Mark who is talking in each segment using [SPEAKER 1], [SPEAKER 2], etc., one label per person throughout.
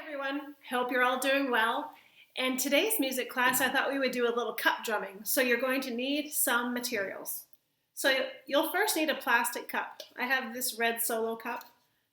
[SPEAKER 1] Everyone, hope you're all doing well. In today's music class, I thought we would do a little cup drumming. So you're going to need some materials. So you'll first need a plastic cup. I have this red Solo cup.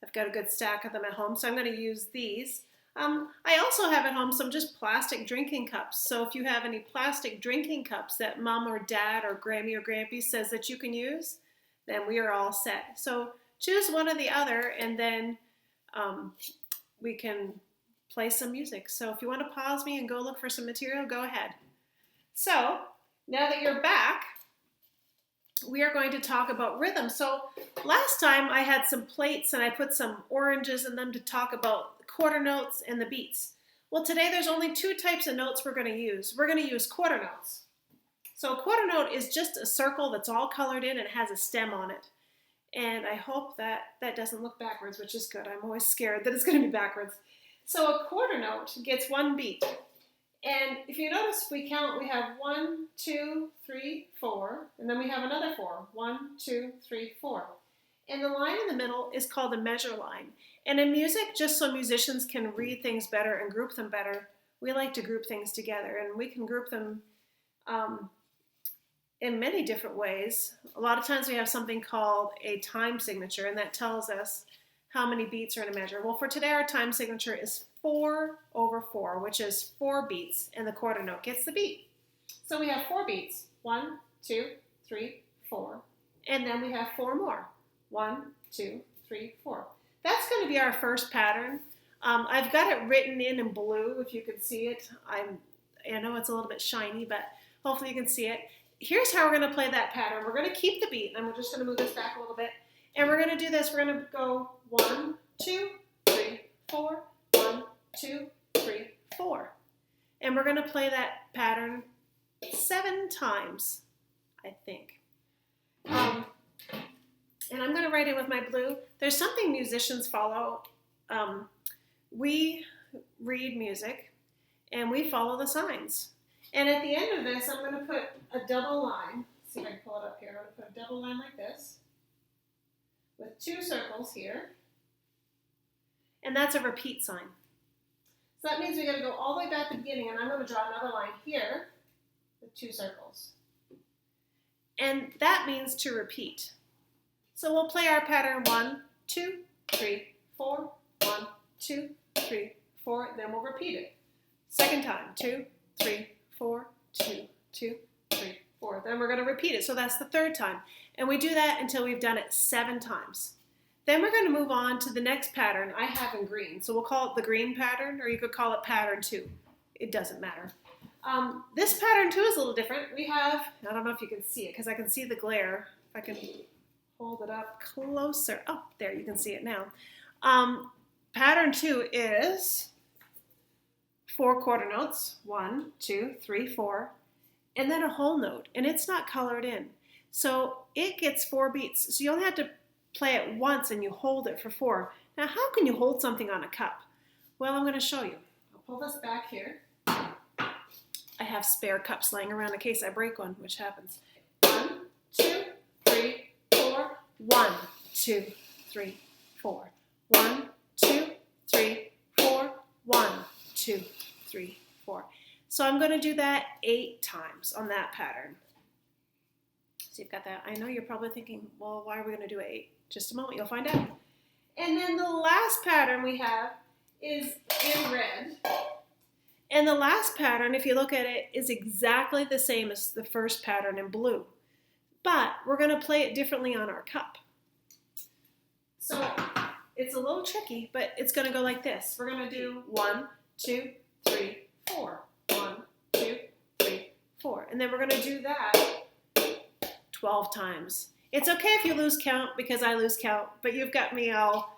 [SPEAKER 1] I've got a good stack of them at home, so I'm going to use these. I also have at home some just plastic drinking cups. So if you have any plastic drinking cups that mom or dad or Grammy or Grampy says that you can use, then we are all set. So choose one or the other, and then we can play some music. So if you want to pause me and go look for some material, go ahead. So now that you're back, we are going to talk about rhythm. So last time I had some plates and I put some oranges in them to talk about quarter notes and the beats. Well, today there's only two types of notes we're going to use. We're going to use quarter notes. So a quarter note is just a circle that's all colored in and has a stem on it. And I hope that doesn't look backwards, which is good. I'm always scared that it's going to be backwards. So a quarter note gets one beat. And if you notice, we have 1, 2, 3, 4, and then we have another 4. 1, 2, 3, 4. And the line in the middle is called a measure line. And in music, just so musicians can read things better and group them better, we like to group things together. And we can group them in many different ways. A lot of times we have something called a time signature, and that tells us how many beats are in a measure. Well, for today, our time signature is 4/4, which is 4 beats, and the quarter note gets the beat. So we have 4 beats. 1, 2, 3, 4. And then we have 4 more. 1, 2, 3, 4. That's going to be our first pattern. I've got it written in blue, if you can see it. I know it's a little bit shiny, but hopefully you can see it. Here's how we're going to play that pattern. We're going to keep the beat, and we're just going to move this back a little bit. And we're going to do this. We're going to go 1, 2, 3, 4, 1, 2, 3, 4. And we're going to play that pattern 7 times, I think. And I'm going to write in with my blue. There's something musicians follow. We read music, and we follow the signs. And at the end of this, I'm going to put a double line. Let's see if I can pull it up here. I'm going to put a double line like this with 2 circles here. And that's a repeat sign. So that means we got to go all the way back to the beginning, and I'm going to draw another line here with 2 circles. And that means to repeat. So we'll play our pattern 1, 2, 3, 4, 1, 2, 3, 4, then we'll repeat it. Second time, 2, 3, 4, 2, 2, 3, 4. Then we're going to repeat it. So that's the third time. And we do that until we've done it 7 times. Then we're going to move on to the next pattern I have in green. So we'll call it the green pattern, or you could call it pattern 2. It doesn't matter. This pattern 2 is a little different. We have, I don't know if you can see it because I can see the glare. If I can hold it up closer. Oh, there, you can see it now. Pattern 2 is 4 quarter notes, 1, 2, 3, 4, and then a whole note, and it's not colored in. So it gets 4 beats. So you only have to play it once and you hold it for 4. Now, how can you hold something on a cup? Well, I'm going to show you. I'll pull this back here. I have spare cups laying around in case I break one, which happens. 1, 2, 3, 4. 1, 2, 3, 4. 1, 2, 3, 4. 1, 2, 3, 4. So I'm going to do that 8 times on that pattern. So you've got that. I know you're probably thinking, well, why are we going to do 8? Just a moment, you'll find out. And then the last pattern we have is in red. And the last pattern, if you look at it, is exactly the same as the first pattern in blue. But we're going to play it differently on our cup. So it's a little tricky, but it's going to go like this. We're going to do 1, 2, 3, 4. 1, 2, 3, 4. And then we're going to do that 12 times. It's okay if you lose count because I lose count, but you've got me. I'll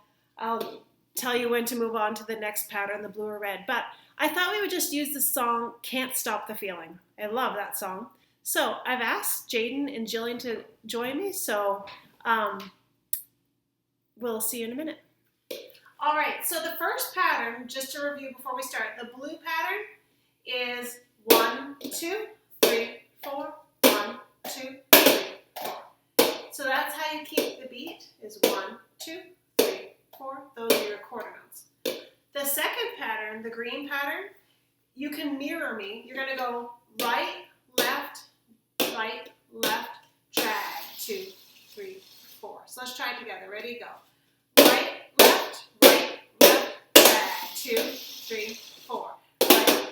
[SPEAKER 1] tell you when to move on to the next pattern, the blue or red. But I thought we would just use the song Can't Stop the Feeling. I love that song. So I've asked Jaden and Jillian to join me, so we'll see you in a minute. All right, so the first pattern, just to review before we start, the blue pattern is 1, 2, 3, 4, 1, 2, 3, 4. So that's how you keep the beat, is 1, 2, 3, 4. Those are your quarter notes. The second pattern pattern, the green pattern, you can mirror me. You're going to go right, left, drag, 2, 3, 4. So let's try it together. Ready, go. Right, left, drag, 2, 3, 4. Right,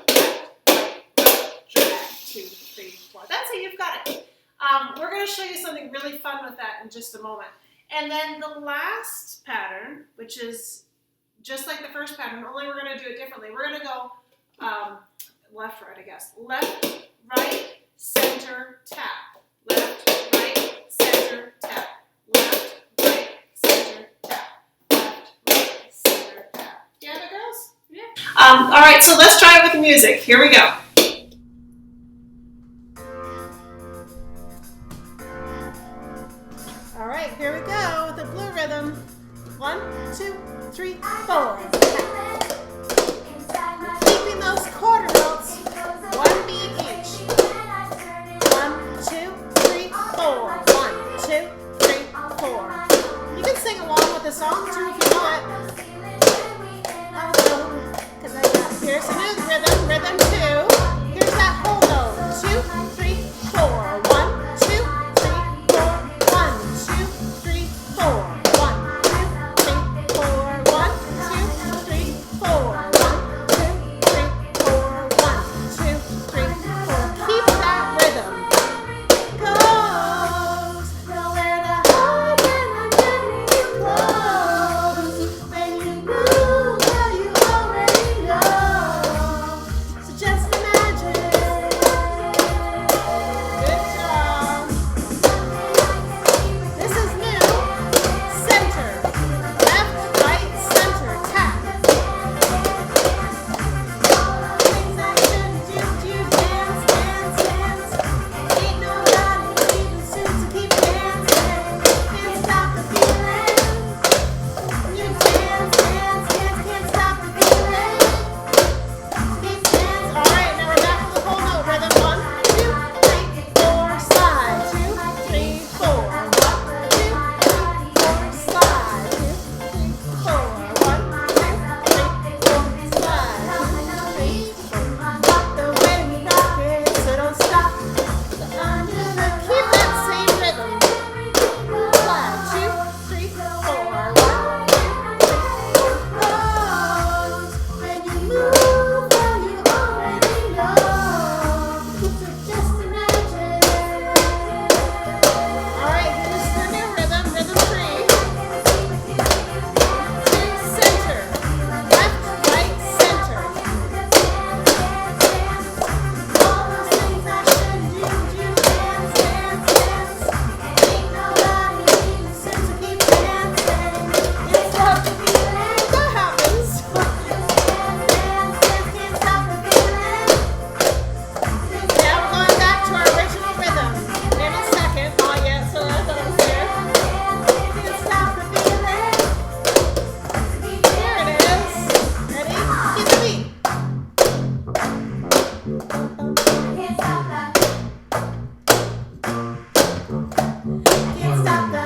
[SPEAKER 1] left, drag, 2, 3, 4. That's it, you've got it. We're going to show you something really fun with that in just a moment. And then the last pattern, which is just like the first pattern, only we're going to do it differently. We're going to go left, right, I guess. Left, right, center, tap. Left, right, center, tap. Left, right, center, tap. Left, right, center, tap. Do you have it, girls? Yeah. All right, so let's try it with music. Here we go. All right, here we go with the blue rhythm. 1, 2, 3, 4. Keeping those quarter notes, 1 beat each. 1, 2, 3, 4. 1, 2, 3, 4. You can sing along with the song too if you know it. Because I got here's a new rhythm, rhythm 2. Here's that whole note. 2, 3, 4. 1, 2, 3, 4. 1, 2, 3, 4. 1, 2, 3, 4. 1, 2, 3, 4. 1, 2, 3, 4. 1, 2, 3, 4. Keep that rhythm. Goes nowhere to hide when I'm getting close. When you move, well, you already know. So just imagine. Good job. This is new. Center. Left, right, center. Tap. Things I shouldn't do, dance, dance, dance. Ain't nobody leaving soon, so keep dancing. Can't stop the feeling. You dance, dance, dance, can't stop the feeling. Keep dance. All right, now we're back to the whole note rhythm. 1, 2, 3, 4, slide. 2, 3, 4. 1, 2, 3, 4, slide. 2, 3, 4. 1, 2, 3, 4, slide. 2, 3, 4. Rock the way we rock it, so don't stop. So under the keep that same rhythm. Slide. 2, 3, 4. 1, 2, 3, 4. Goes. When you move, well, you already know. So just imagine. All right, here's the new rhythm, rhythm 3. Center. Left, right, center. All those things I shouldn't do, dance, dance, dance. Ain't nobody leaving soon, so keep dancing. Can't stop the feeling. That happens. Dance, dance, dance, can't stop the feeling. Now we're going back to our original rhythm. In a second. Oh yeah, so I thought it was there. Can't stop the feeling. Here it is. Ready? Keep the beat. Can't stop that. Can't stop the.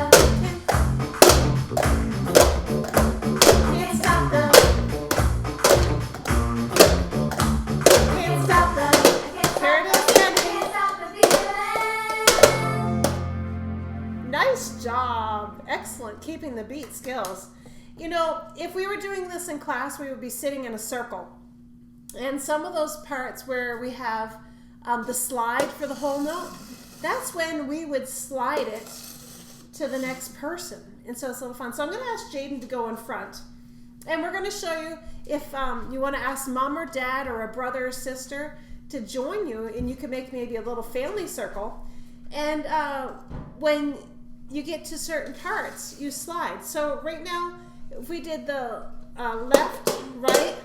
[SPEAKER 1] Can't stop the. Can't stop the. Here it is again. Nice job. Excellent. Keeping the beat skills. You know, if we were doing this in class, we would be sitting in a circle. And some of those parts where we have the slide for the whole note, that's when we would slide it to the next person. And so it's a little fun. So I'm going to ask Jaden to go in front. And we're going to show you if you want to ask mom or dad or a brother or sister to join you, and you can make maybe a little family circle. And when you get to certain parts, you slide. So right now, if we did the left, right,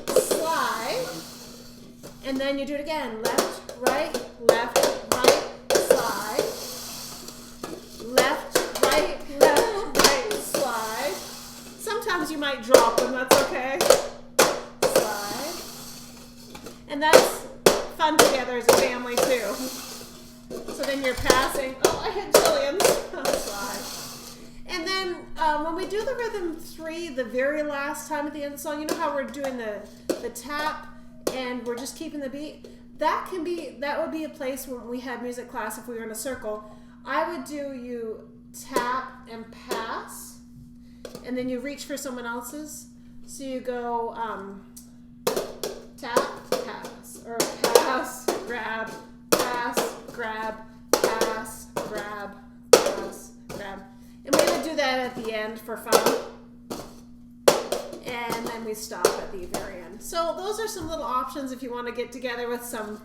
[SPEAKER 1] slide, and then you do it again, left, right, slide, left, right, slide. Sometimes you might drop them, that's okay. Slide. And that's fun together as a family too. So then you're passing, oh, I hit Jillian's slide. And then when we do the rhythm 3, the very last time at the end of the song, you know how we're doing the tap and we're just keeping the beat? That would be a place when we had music class if we were in a circle. I would do you tap and pass, and then you reach for someone else's. So you go tap, pass, or pass, grab, pass, grab, pass, grab, pass, grab. And we would do that at the end for fun. And then we stop at the very end. So those are some little options if you want to get together with some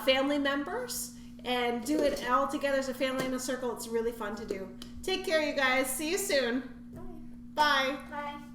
[SPEAKER 1] family members and do it all together as a family in a circle. It's really fun to do. Take care, you guys. See you soon.
[SPEAKER 2] Bye.
[SPEAKER 1] Bye.
[SPEAKER 2] Bye.